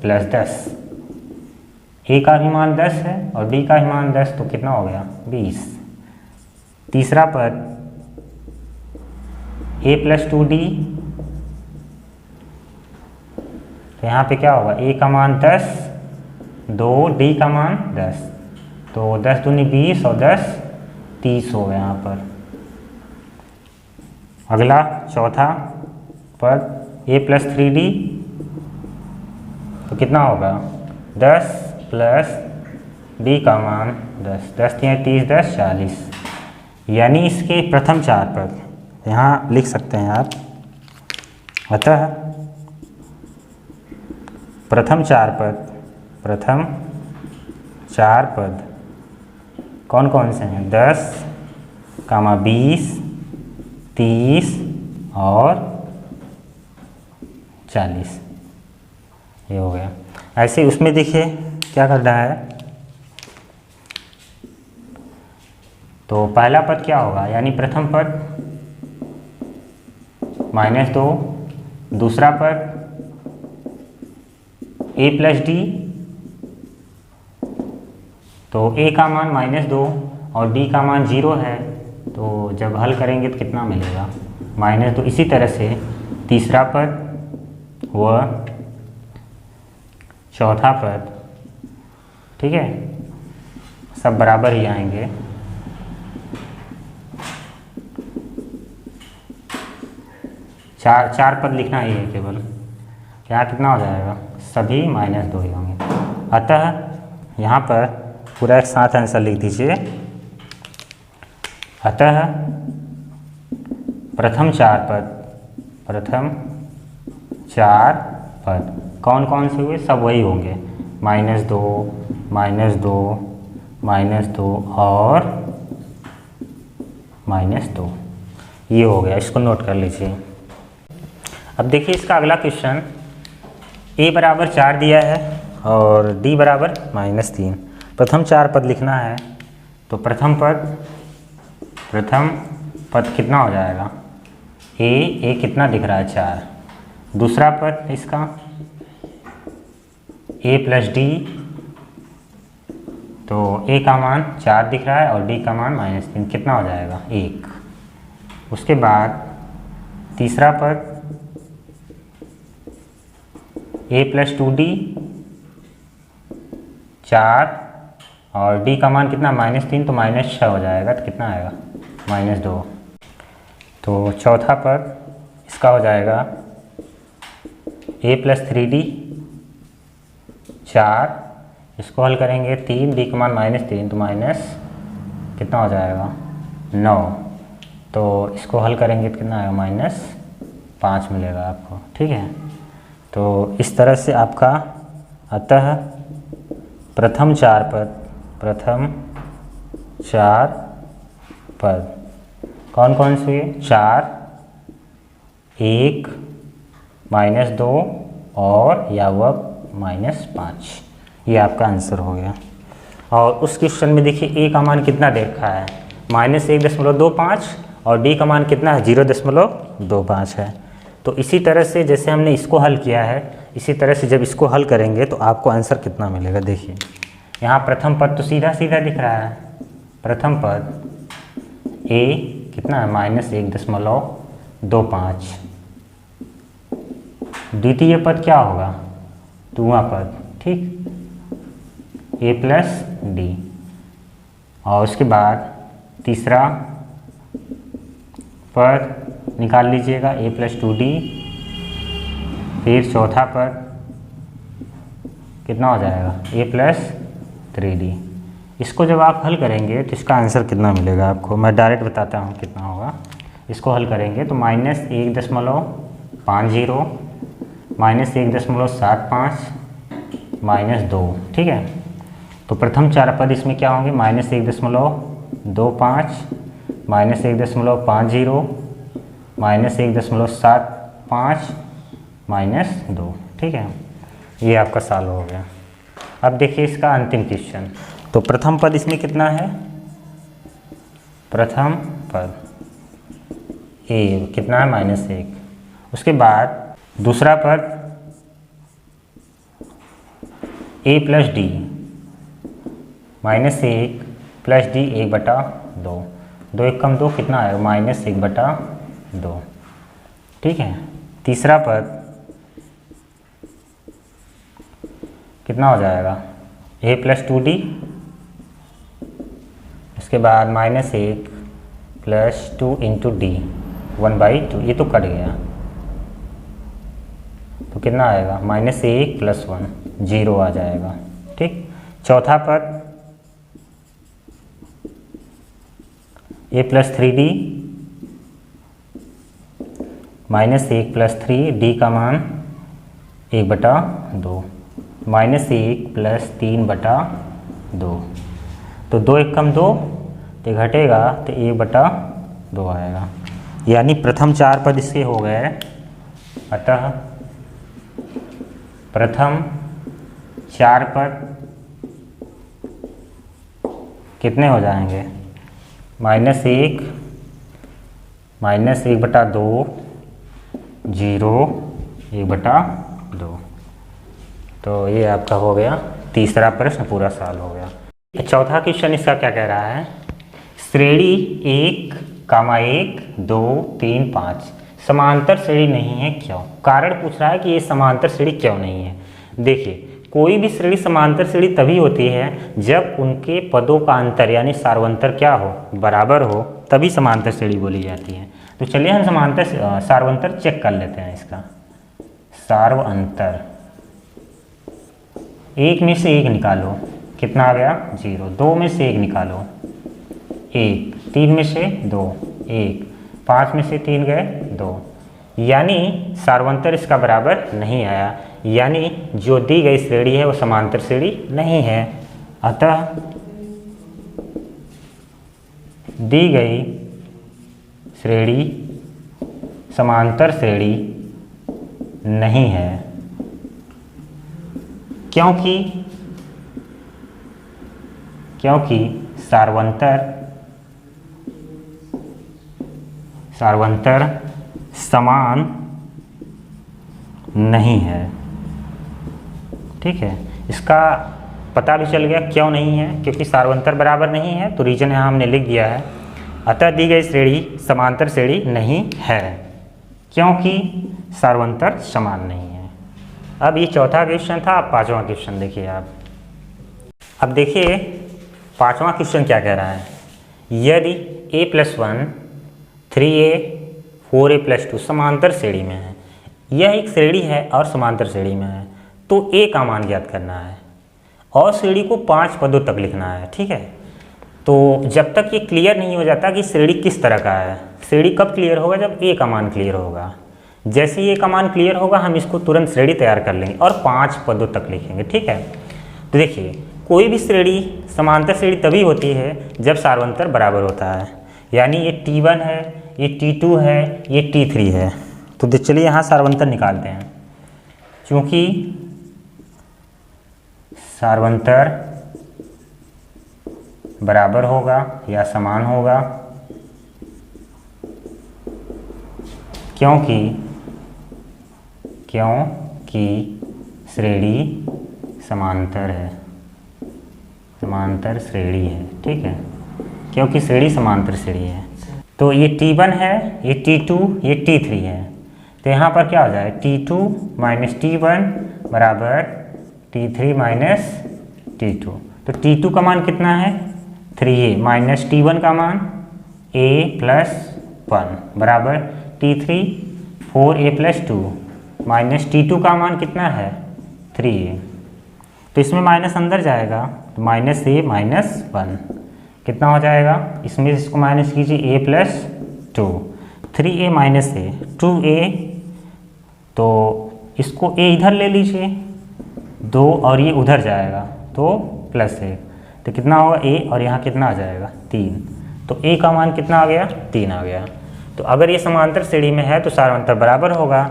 प्लस 10। a का भी मान 10 है और d का भी मान 10, तो कितना हो गया? 20। तीसरा पद a प्लस 2d। तो यहाँ पे क्या होगा? a का मान 10, 2, d का मान 10। तो 10 दूनी 20 और 10 30 हो गया यहाँ पर। अगला चौथा पद a प्लस 3d। तो कितना होगा? 10 प्लस d का मान 10, 10 3 30, 10 40। यानी इसके प्रथम 4 पद यहाँ लिख सकते हैं आप। अतः प्रथम 4 पद कौन कौन से हैं? 10, 20, 30 और 40। ये हो गया। ऐसे उसमें देखिए क्या करना है। तो पहला पद क्या होगा? यानी प्रथम पद -2, दूसरा पद a प्लस d। तो a का मान -2 और d का मान 0 है, तो जब हल करेंगे तो कितना मिलेगा? -2। इसी तरह से तीसरा पद व चौथा पद, ठीक है, सब बराबर ही आएंगे। चार पद लिखना ही है केवल। क्या कितना हो जाएगा? सभी -2 ही होंगे। अतः यहाँ पर पूरा एक साथ आंसर लिख दीजिए। अतः प्रथम 4 पद 4 पद कौन कौन से हुए, सब वही होंगे, -2 -2 -2 और -2। ये हो गया, इसको नोट कर लीजिए। अब देखिए इसका अगला क्वेश्चन, a बराबर 4 दिया है और d बराबर -3। प्रथम 4 पद लिखना है, तो प्रथम पद कितना हो जाएगा, a कितना दिख रहा है 4। दूसरा पद इसका a प्लस d, तो a का मान 4 दिख रहा है और d का मान -3, कितना हो जाएगा 1। उसके बाद तीसरा पद a प्लस 2d, 4 और d का मान कितना -3, तो -6 हो जाएगा, तो कितना आएगा -2। तो चौथा पद इसका हो जाएगा a प्लस 3d, 4, इसको हल करेंगे 3, d का मान -3, तो माइनस कितना हो जाएगा 9। तो इसको हल करेंगे तो कितना आएगा -5 मिलेगा आपको, ठीक है। तो इस तरह से आपका अतः प्रथम 4 पद कौन कौन से हुए, 4, 1, -2 और या वह -5, ये आपका आंसर हो गया। और उस क्वेश्चन में देखिए a का मान कितना दे रखा है, -1.25 और d का मान कितना है 0.25 है। तो इसी तरह से जैसे हमने इसको हल किया है, इसी तरह से जब इसको हल करेंगे तो आपको आंसर कितना मिलेगा। देखिए यहाँ प्रथम पद तो सीधा सीधा दिख रहा है, प्रथम पद a कितना है -1.25। द्वितीय पद क्या होगा, दूसरा पद, ठीक, a प्लस d। और उसके बाद तीसरा पद निकाल लीजिएगा a प्लस 2d। फिर चौथा पद कितना हो जाएगा a प्लस 3d। इसको जब आप हल करेंगे तो इसका आंसर कितना मिलेगा आपको, मैं डायरेक्ट बताता हूँ कितना होगा। इसको हल करेंगे तो -1.50, -1.75, -2, ठीक है। तो प्रथम 4 पद इसमें क्या होंगे, -1.25, -1.50, -1.75, -2, ठीक है। ये आपका सॉल्व हो गया। अब देखिए इसका अंतिम क्वेश्चन। तो प्रथम पद इसमें कितना है, प्रथम पद a कितना है -1। उसके बाद दूसरा पद a plus d, -1 plus d 1/2, 2 1 कम 2 कितना आएगा -1/2, ठीक है। तीसरा पद कितना हो जाएगा a प्लस 2d, उसके बाद -1 प्लस 2 इंटू d 1/2, ये तो कट गया, तो कितना आएगा -1 प्लस 1, 0 आ जाएगा, ठीक। चौथा पद a plus 3d, -1 plus 3, d का मान 1/2, -1 प्लस 3/2, तो 2 1 कम 2 तो घटेगा, तो 1/2 आएगा। यानी प्रथम 4 पद इसके हो गए। अतः प्रथम 4 पद कितने हो जाएंगे, -1, -1/2, 0, 1/2। तो ये आपका हो गया तीसरा प्रश्न, पूरा सॉल्व हो गया। चौथा क्वेश्चन इसका क्या कह रहा है, श्रेणी 1, 1, 2, 3, 5 समांतर श्रेणी नहीं है, क्यों। कारण पूछ रहा है कि ये समांतर श्रेणी क्यों नहीं है। देखिए कोई भी श्रेणी समांतर श्रेणी तभी होती है जब उनके पदों का अंतर यानी सार्वंतर क्या हो, बराबर हो, तभी समांतर श्रेणी बोली जाती है। तो चलिए हम सार्वंतर चेक कर लेते हैं। इसका सार्वंतर, 1 में से 1 निकालो, कितना आ गया 0। 2 में से 1 निकालो, 1। 3 में से 2, 1। 5 में से 3 गए 2। यानी सार्वंतर इसका बराबर नहीं आया, यानी जो दी गई श्रेणी है वो समांतर श्रेणी नहीं है। अतः दी गई श्रेणी समांतर श्रेणी नहीं है, क्योंकि सार्वंतर समान नहीं है। ठीक है, इसका पता भी चल गया क्यों नहीं है, क्योंकि सार्वंतर बराबर नहीं है, तो रीजन यहाँ हमने लिख दिया है। अतः दी गई श्रेणी समांतर श्रेणी नहीं है, क्योंकि सार्वंतर समान नहीं है। अब ये चौथा क्वेश्चन था। अब पांचवा क्वेश्चन देखिए आप। अब देखिए पांचवा क्वेश्चन क्या कह रहा है। यदि a+1 3a 4a+2 समांतर श्रेणी में है, यह एक श्रेणी है और समांतर श्रेणी में है, तो a का मान ज्ञात करना है और श्रेणी को 5 पदों तक लिखना है। ठीक है, तो जब तक ये क्लियर नहीं हो जाता कि श्रेणी किस तरह का है, श्रेणी कब क्लियर होगा, जब a का मान क्लियर होगा। जैसे ही a का मान क्लियर होगा हम इसको तुरंत श्रेणी तैयार कर लेंगे और 5 पदों तक लिखेंगे। ठीक है, तो देखिए कोई भी श्रेणी समांतर श्रेणी तभी होती है जब सार्वंतर बराबर होता है, यानी ये T1 है, ये T2 है, ये T3 है। तो चलिए यहाँ सार्वंतर निकालते हैं। क्योंकि सार्वंतर बराबर होगा या समान होगा, क्योंकि श्रेणी समांतर है, समांतर श्रेणी है। ठीक है, क्योंकि श्रेणी समांतर श्रेणी है। तो ये T1 है, ये T2, ये T3 है। तो यहाँ पर क्या हो जाए, T2 माइनस T1 बराबर T3 माइनस T2। तो T2 का मान कितना है 3a माइनस T1 का मान a+1 बराबर T3 4a+2 माइनस T2 का मान कितना है 3a। तो इसमें माइनस अंदर जाएगा, तो माइनस a माइनस 1 कितना हो जाएगा, इसमें इसको माइनस कीजिए a+2 3a minus a 2a, तो इसको a इधर ले लीजिए 2 और ये उधर जाएगा तो +1, तो कितना होगा a और यहाँ कितना आ जाएगा 3। तो a का मान कितना आ गया 3 आ गया। तो अगर ये समांतर श्रेणी में है तो सार्वंतर बराबर होगा,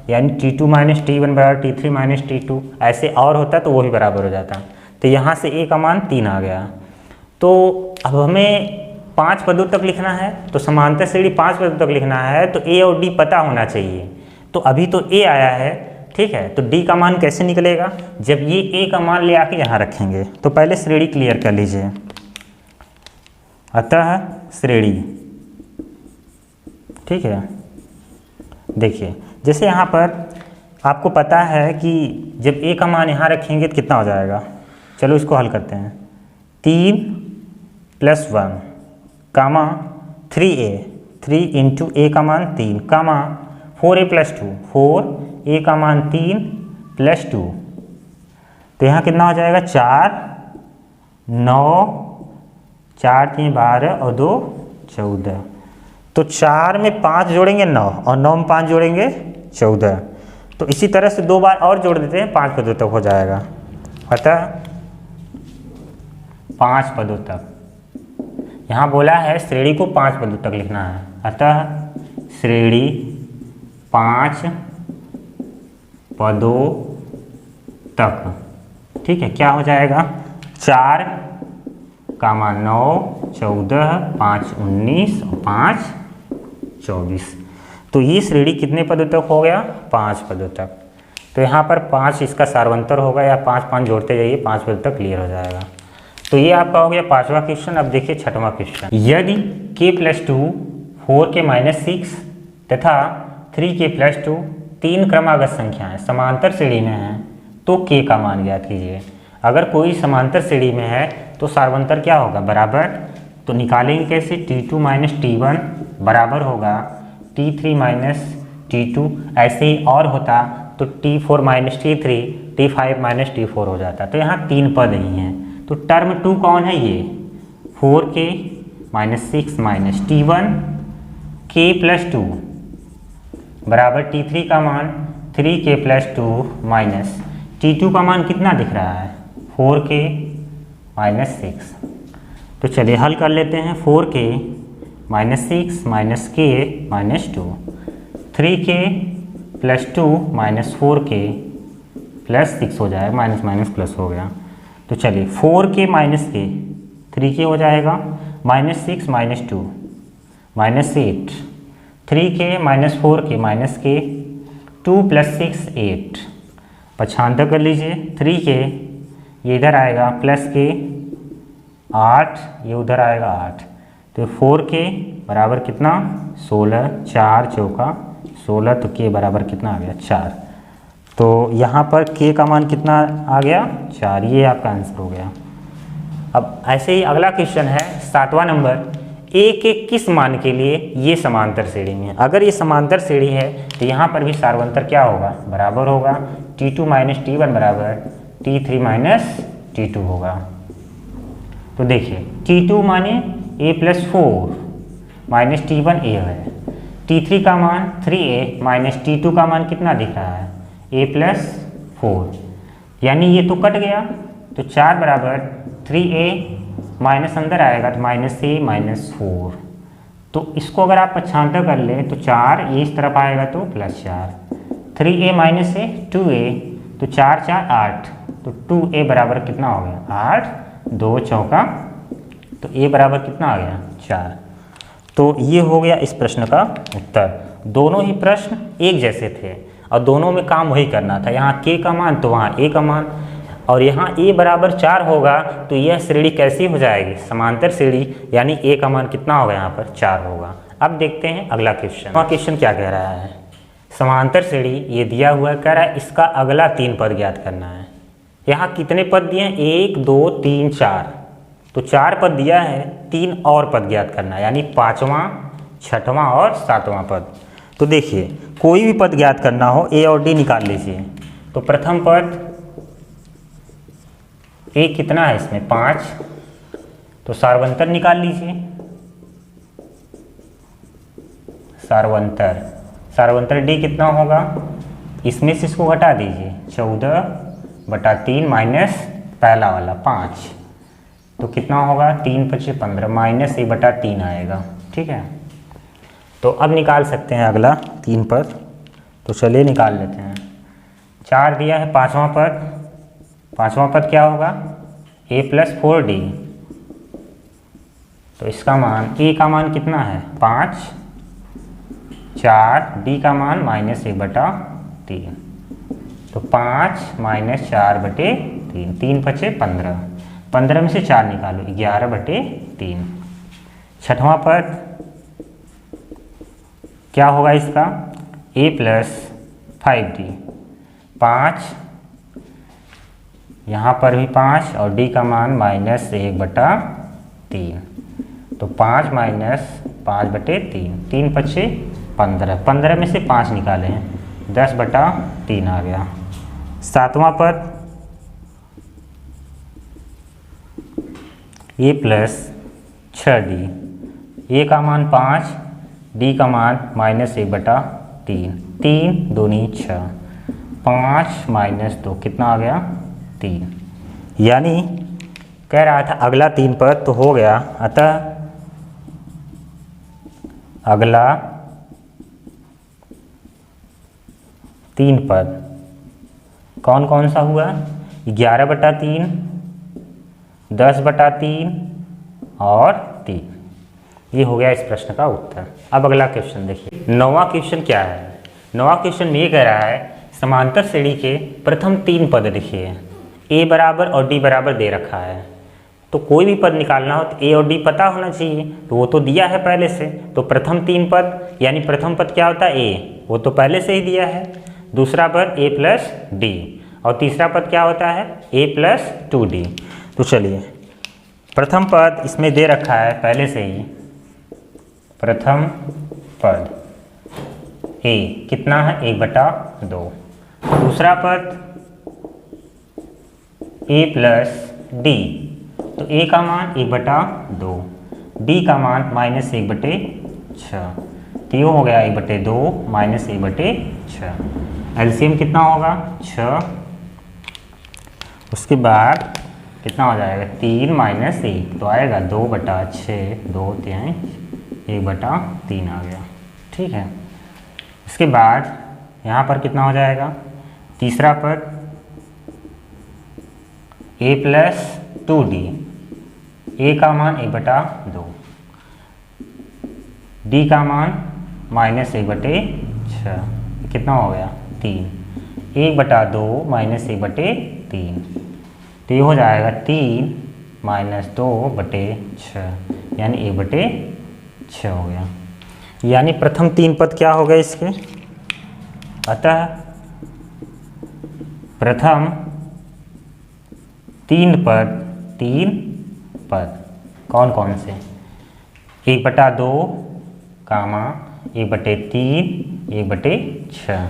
यानी T2 माइनस T1 बराबर T3 माइनस T2। ऐसे और होता तो वो भी बराबर हो जाता। तो यहाँ से a का मान 3 आ गया। तो अब हमें 5 पदों तक लिखना है, तो समांतर श्रेणी 5 पदों तक लिखना है, तो a और d पता होना चाहिए। तो अभी तो a आया है, ठीक है, तो d का मान कैसे निकलेगा, जब ये a का मान ले आके यहाँ रखेंगे। तो पहले श्रेणी क्लियर कर लीजिए। अतः श्रेणी, ठीक है, देखिए जैसे यहाँ पर आपको पता है कि जब a का मान यहाँ रखेंगे तो कितना हो जाएगा। चलो इसको हल करते हैं। 3 + 1 कामा 3a, 3 इंटू a का मान 3 कामा 4a+2, 4a का मान 3 + 2, तो यहाँ कितना हो जाएगा 4 9 4 3 12 और 2 14। तो 4 में 5 जोड़ेंगे 9 और 9 में 5 जोड़ेंगे 14। तो इसी तरह से 2 बार और जोड़ देते हैं, 5 पदों तक हो जाएगा। अतः 5 पदों तक, यहाँ बोला है श्रेणी को 5 पदों तक लिखना है। अतः श्रेणी 5 पदों तक, ठीक है, क्या हो जाएगा 4 का मान 9 14 5 19 और 5 24। तो ये श्रेणी कितने पदों तक हो गया 5 पदों तक। तो यहाँ पर 5 इसका सार्वंतर होगा, या 5 5 जोड़ते जाइए 5 पदों तक क्लियर हो जाएगा। तो ये आपका हो गया 5वां क्वेश्चन। अब देखिए 6वां क्वेश्चन। यदि k+2 4k-6 तथा 3k+2 तीन क्रमागत संख्याएं समांतर श्रेणी में हैं तो k का मान ज्ञात कीजिए। अगर कोई समांतर श्रेणी में है तो सार्वंतर क्या होगा बराबर, तो निकालेंगे कैसे, T2 माइनस T1 बराबर होगा T3 माइनस T2। ऐसे ही और होता तो T4 minus T3, T5 minus T4 हो जाता। तो यहाँ 3 पद ही हैं, तो टर्म 2 कौन है, ये 4k-6 माइनस T1 k+2 बराबर T3 का मान 3k + 2 माइनस T2 का मान कितना दिख रहा है 4k - 6। तो चलिए हल कर लेते हैं। 4k - 6 - k - 2, 3k + 2 - 4k + 6 हो जाएगा, माइनस माइनस प्लस हो गया। तो चलिए 4k - k 3k हो जाएगा, -6 - 2 -8, 3k - 4k - k 2 + 6 8, पक्षांतर कर लीजिए। 3k ये इधर आएगा प्लस k 8, ये उधर आएगा 8, तो 4k बराबर कितना 16, 4 चौका 16, तो k बराबर कितना आ गया 4। तो यहाँ पर k का मान कितना आ गया 4, ये आपका आंसर हो गया। अब ऐसे ही अगला क्वेश्चन है 7वां नंबर, a के किस मान के लिए ये समांतर श्रेणी में है। अगर ये समांतर श्रेणी है तो यहाँ पर भी सार्वंतर क्या होगा बराबर होगा, T2 - T1 बराबर T3 - T2 होगा। तो देखिए T2 माने a + 4 - T1 a है, T3 का मान 3a - T2 का मान कितना दिख रहा है a + 4, यानी ये तो कट गया, तो 4 बराबर 3a माइनस अंदर आएगा तो -a - 4। तो इसको अगर आप पक्षांतर कर लें तो 4 ये इस तरफ आएगा तो +4, 3a - a 2a, तो 4 4 8, तो 2a बराबर कितना हो गया 8, 2 चौका, तो a बराबर कितना आ गया 4। तो ये हो गया इस प्रश्न का उत्तर। दोनों ही प्रश्न एक जैसे थे और दोनों में काम वही करना था, यहाँ k का मान तो वहाँ a का मान, और यहाँ a बराबर 4 होगा तो यह श्रेणी कैसी हो जाएगी समांतर श्रेणी, यानी a का मान कितना होगा यहाँ पर 4 होगा। अब देखते हैं अगला क्वेश्चन। क्वेश्चन क्या कह रहा है, समांतर श्रेणी ये दिया हुआ है, कह रहा है इसका अगला 3 पद ज्ञात करना है। यहाँ कितने पद दिए हैं 1 2 3 4, तो 4 पद दिया है, 3 और पद ज्ञात करना है, यानी 5वां 6वां और 7वां पद। तो देखिए कोई भी पद ज्ञात करना हो a और d निकाल लीजिए। तो प्रथम पद a कितना है इसमें 5, तो सार्वंतर निकाल लीजिए। सार्वंतर d कितना होगा, इसमें से इसको घटा दीजिए, 14/3 माइनस पहला वाला 5, तो कितना होगा 3 × 5 = 15 माइनस a/3 आएगा। ठीक है, तो अब निकाल सकते हैं अगला 3 पद। तो चलिए निकाल लेते हैं। 4 दिया है 5वां पद क्या होगा a + 4d, तो इसका मान a का मान कितना है 5, 4, d का मान -1/3, तो 5 - 4/3, 3 × 5 = 15, 15 में से 4 निकालो 11/3। 6वां पद क्या होगा इसका a + 5d, 5, यहाँ पर भी 5 और d का मान -1/3, तो 5 - 5/3, 3 × 5 = 15, 15 में से 5 निकाले हैं 10/3 आ गया। 7वां पद a + 6d, a का मान 5, d का मान -1/3, 3 × 2 = 6, 5 - 2 कितना आ गया 3, यानी कह रहा था अगला 3 पद तो हो गया। अतः अगला 3 पद कौन कौन सा हुआ 11/3, 10/3 और 3। ये हो गया इस प्रश्न का उत्तर। अब अगला क्वेश्चन देखिए। 9वां क्वेश्चन क्या है, 9वां क्वेश्चन में ये कह रहा है समांतर श्रेणी के प्रथम 3 पद लिखिए। a बराबर और d बराबर दे रखा है, तो कोई भी पद निकालना हो तो a और d पता होना चाहिए, तो वो तो दिया है पहले से। तो प्रथम 3 पद यानी प्रथम पद क्या होता है a, वो तो पहले से ही दिया है। दूसरा पद a + d और तीसरा पद क्या होता है a + 2d। तो चलिए प्रथम पद इसमें दे रखा है पहले से ही, प्रथम पद a कितना है 1/2। दूसरा पद a + d, तो a का मान 1/2, d का मान -1/6। तो ये हो गया 1/2 माइनस 1/6। एलसीएम कितना होगा 6। उसके बाद कितना हो जाएगा 3 माइनस 1 तो आएगा 2/6, 2 3 1/3 आ गया। ठीक है। इसके बाद यहाँ पर कितना हो जाएगा, तीसरा पद a + 2d, a का मान 1/2, d का मान माइनस 1/6, कितना हो गया 3, 1/2 माइनस 1/3, तो ये हो जाएगा 3 माइनस 2/6 यानी 1/6 हो गया। यानी प्रथम 3 पद क्या हो गए इसके, अतः प्रथम 3 पद कौन कौन से, 1/2 कामा 1/3 1/6।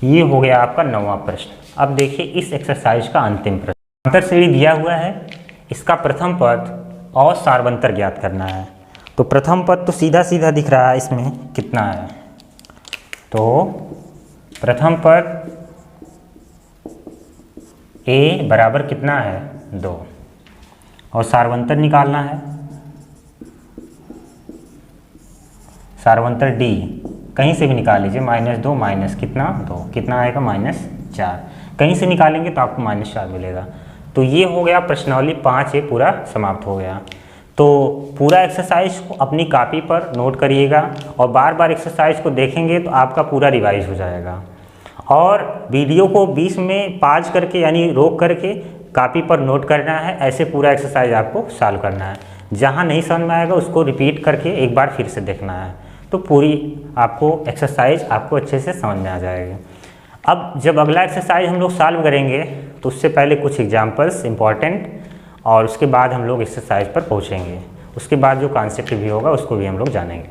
ये हो गया आपका 9वां प्रश्न। अब देखिए इस एक्सरसाइज का अंतिम प्रश्न, समांतर श्रेणी दिया हुआ है, इसका प्रथम पद और सार्वंतर ज्ञात करना है। तो प्रथम पद तो सीधा सीधा दिख रहा है, इसमें कितना है, तो प्रथम पद a बराबर कितना है 2 और सार्वंतर निकालना है, सार्वंतर d कहीं से भी निकाल लीजिए, -2 माइनस कितना 2, कितना आएगा -4, कहीं से निकालेंगे तो आपको -4 मिलेगा। तो ये हो गया प्रश्नावली 5 ये पूरा समाप्त हो गया। तो पूरा एक्सरसाइज को अपनी कॉपी पर नोट करिएगा और बार बार एक्सरसाइज को देखेंगे तो आपका पूरा रिवाइज हो जाएगा। और वीडियो को बीच में पॉज करके यानी रोक करके कॉपी पर नोट करना है, ऐसे पूरा एक्सरसाइज आपको सॉल्व करना है। जहाँ नहीं समझ में आएगा उसको रिपीट करके एक बार फिर से देखना है, तो पूरी आपको एक्सरसाइज आपको अच्छे से समझ में आ जाएगी। अब जब अगला एक्सरसाइज हम लोग सॉल्व करेंगे तो उससे पहले कुछ एग्जाम्पल्स इम्पॉर्टेंट, और उसके बाद हम लोग एक्सरसाइज पर पहुंचेंगे। उसके बाद जो कॉन्सेप्ट भी होगा उसको भी हम लोग जानेंगे।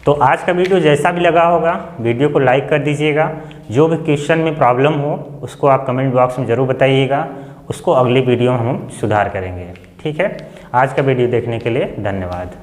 तो आज का वीडियो जैसा भी लगा होगा वीडियो को लाइक कर दीजिएगा। जो भी क्वेश्चन में प्रॉब्लम हो उसको आप कमेंट बॉक्स में ज़रूर बताइएगा, उसको अगले वीडियो में हम सुधार करेंगे। ठीक है। आज का वीडियो देखने के लिए धन्यवाद।